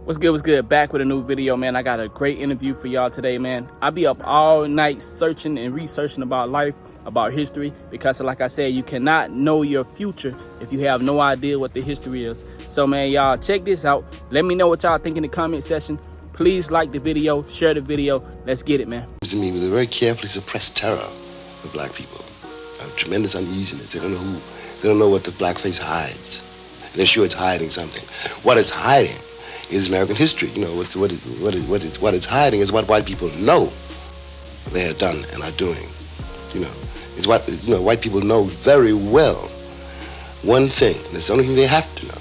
What's good, what's good? Back with a new video, man. I got a great interview for y'all today, man. I'll be up all night searching and researching about life, about history, because like I said, you cannot know your future if you have no idea what the history is. So, man, y'all check this out. Let me know what y'all think in the comment section. Please like the video, share the video. Let's get it, man. To me, with a very carefully suppressed terror of black people, a tremendous uneasiness. They don't know what the blackface hides. They're sure it's hiding something. What it's hiding is American history. You know, what it's hiding is what white people know they have done and are doing. You know, it's what white people know very well. One thing, and it's the only thing they have to know.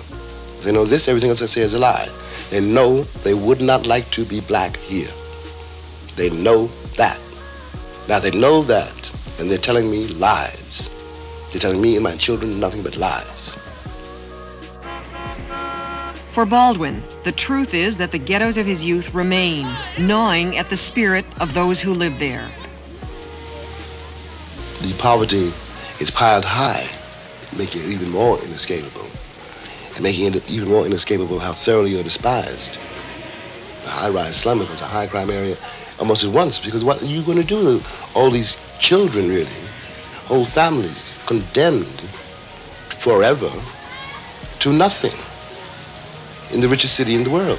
If they know this, everything else I say is a lie. They know they would not like to be black here. They know that. Now they know that, and they're telling me lies. They're telling me and my children nothing but lies. For Baldwin, the truth is that the ghettos of his youth remain, gnawing at the spirit of those who live there. The poverty is piled high, making it even more inescapable, and making it even more inescapable how thoroughly you're despised. The high-rise slum becomes a high-crime area almost at once, because what are you going to do with all these children, really? Whole families condemned forever to nothing in the richest city in the world.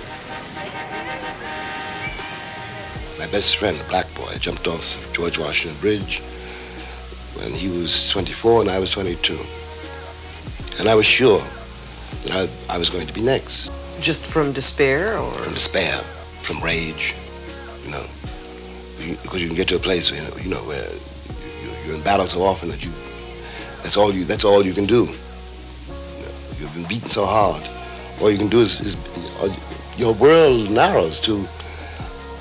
My best friend, a black boy, jumped off George Washington Bridge when he was 24 and I was 22. And I was sure that I was going to be next. Just from despair, or? From despair, from rage, you know. Because you can get to a place where, you know, where you're in battle so often that that's all you can do. You know, you've been beaten so hard. All you can do is your world narrows to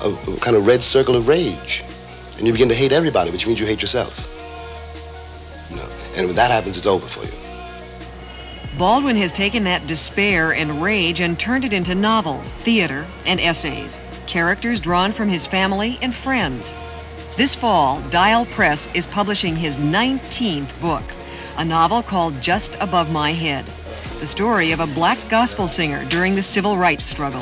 a kind of red circle of rage. And you begin to hate everybody, which means you hate yourself. You know? And when that happens, it's over for you. Baldwin has taken that despair and rage and turned it into novels, theater, and essays. Characters drawn from his family and friends. This fall, Dial Press is publishing his 19th book, a novel called Just Above My Head. The story of a black gospel singer during the civil rights struggle.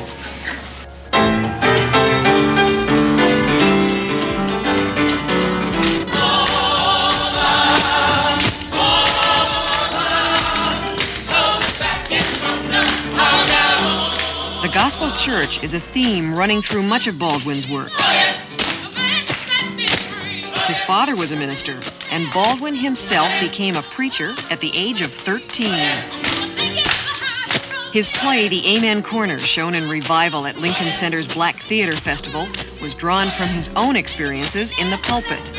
The gospel church is a theme running through much of Baldwin's work. His father was a minister, and Baldwin himself became a preacher at the age of 13. His play, The Amen Corner, shown in revival at Lincoln Center's Black Theater Festival, was drawn from his own experiences in the pulpit.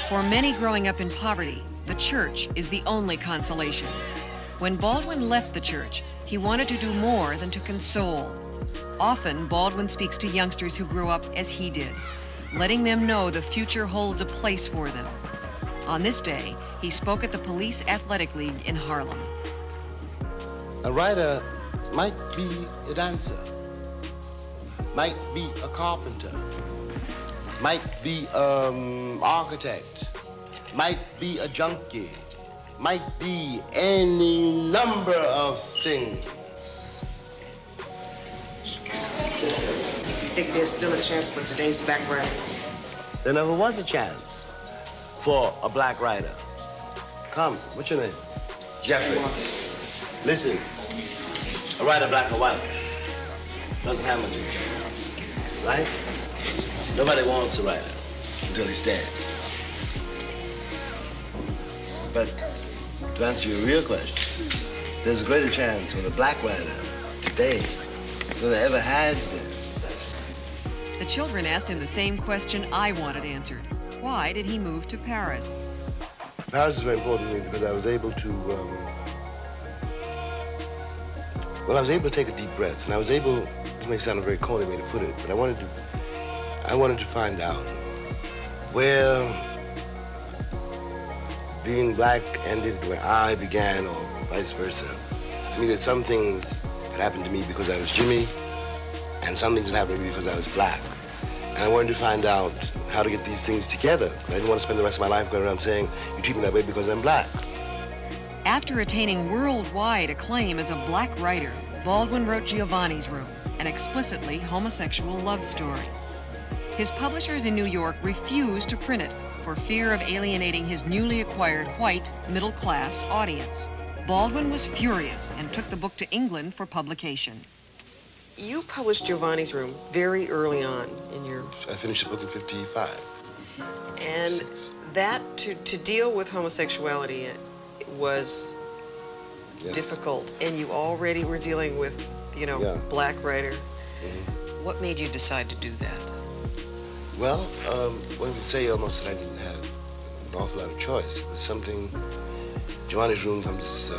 For many growing up in poverty, the church is the only consolation. When Baldwin left the church, he wanted to do more than to console. Often, Baldwin speaks to youngsters who grew up as he did, letting them know the future holds a place for them. On this day, he spoke at the Police Athletic League in Harlem. A writer might be a dancer, might be a carpenter, might be an architect, might be a junkie, might be any number of things. I think there's still a chance for today's black writer. There never was a chance for a black writer. Come, what's your name? Jeffrey. Listen, a writer, black or white, doesn't have much of a chance, right? Nobody wants a writer until he's dead. But to answer your real question, there's a greater chance for the black writer today than there ever has been. The children asked him the same question I wanted answered. Why did he move to Paris? Paris is very important to me because I was able to, I was able to take a deep breath, and I was able, this may sound a very corny way to put it, but I wanted to find out where being black ended where I began, or vice versa. I mean, that some things had happened to me because I was Jimmy, and some things happened to me because I was black. And I wanted to find out how to get these things together, because I didn't want to spend the rest of my life going around saying, you treat me that way because I'm black. After attaining worldwide acclaim as a black writer, Baldwin wrote Giovanni's Room, an explicitly homosexual love story. His publishers in New York refused to print it for fear of alienating his newly acquired white, middle-class audience. Baldwin was furious and took the book to England for publication. You published Giovanni's Room very early on in your... I finished the book in 55. And that, to deal with homosexuality was Yes. difficult. And you already were dealing with, you know, Yeah. black writer. Mhm. What made you decide to do that? Well, one could say almost that I didn't have an awful lot of choice. It was something, Giovanni's Room comes,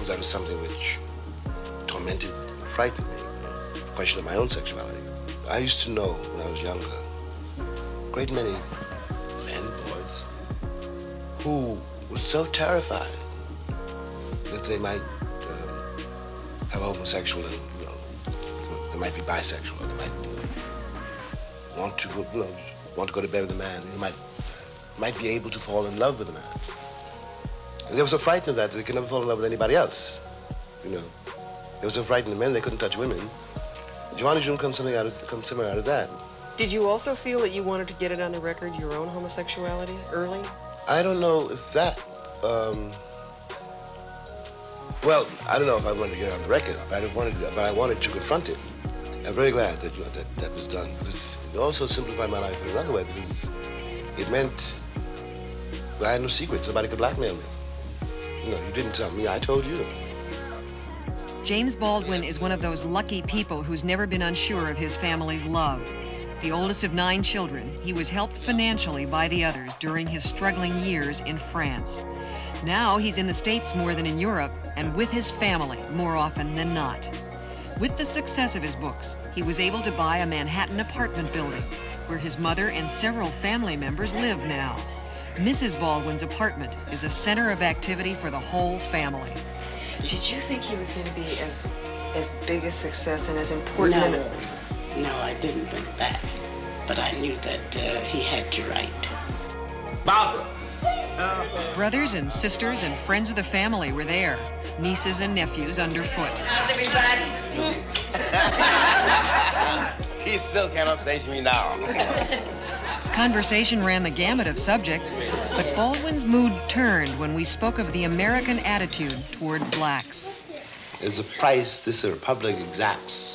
that was something which tormented, frightened me, the question of my own sexuality. I used to know when I was younger, a great many men, boys, who were so terrified that they might have a homosexual, and, you know, they might be bisexual, they might want to go to bed with a man, you might be able to fall in love with a man. And they were so frightened of that they could never fall in love with anybody else, you know. They were so frightened of men they couldn't touch women. Giovanni's Room comes somewhere out of that. Did you also feel that you wanted to get it on the record, your own homosexuality, early? I don't know if that, well, I don't know if I wanted to get it on the record, but I wanted to confront it. I'm very glad that, you know, that was done, because it also simplified my life in another way, because it meant that I had no secrets. Nobody could blackmail me. You know, you didn't tell me, I told you. James Baldwin is one of those lucky people who's never been unsure of his family's love. The oldest of 9 children, he was helped financially by the others during his struggling years in France. Now he's in the States more than in Europe, and with his family more often than not. With the success of his books, he was able to buy a Manhattan apartment building where his mother and several family members live now. Mrs. Baldwin's apartment is a center of activity for the whole family. Did you think he was going to be as big a success and as important? No, I didn't think that. But I knew that he had to write. Barbara. Brothers and sisters and friends of the family were there. Nieces and nephews underfoot. How's everybody? He still can't upstage me now. Conversation ran the gamut of subjects, but Baldwin's mood turned when we spoke of the American attitude toward blacks. There's a price this republic exacts.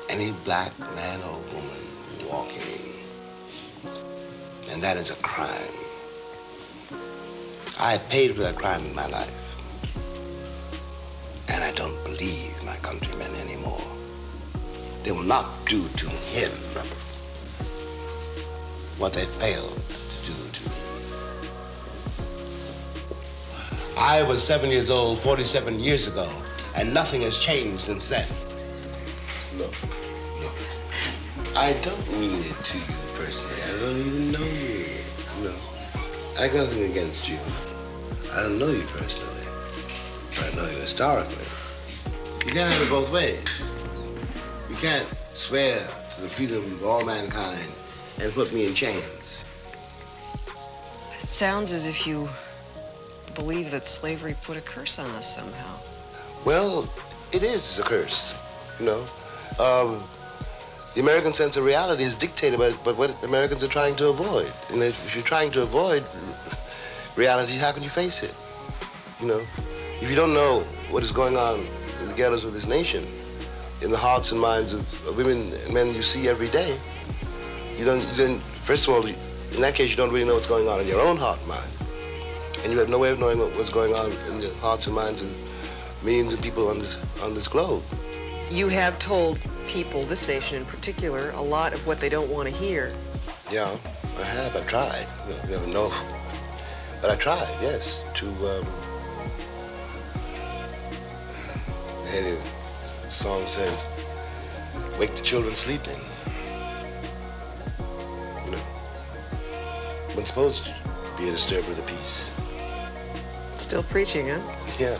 Any black man or woman walking, and that is a crime. I paid for that crime in my life, and I don't believe my countrymen anymore. They will not do to him what they failed to do to me. I was 7 years old 47 years ago, and nothing has changed since then. Look, I don't mean it to you personally. I don't even know you. No, I got nothing against you. I don't know you personally, but I know you historically. You can't have it both ways. You can't swear to the freedom of all mankind and put me in chains. It sounds as if you believe that slavery put a curse on us somehow. Well, it is a curse, you know. The American sense of reality is dictated by what Americans are trying to avoid. And if you're trying to avoid reality, how can you face it? You know, if you don't know what is going on in the ghettos of this nation, in the hearts and minds of women and men you see every day, you then, first of all, in that case, you don't really know what's going on in your own heart and mind. And you have no way of knowing what's going on in the hearts and minds of millions of people on this globe. You have told people, this nation in particular, a lot of what they don't want to hear. Yeah, I have. I've tried. You never know. But I tried, yes, to, the song says, wake the children sleeping. You know, I'm supposed to be a disturber of the peace. Still preaching, huh? Yeah.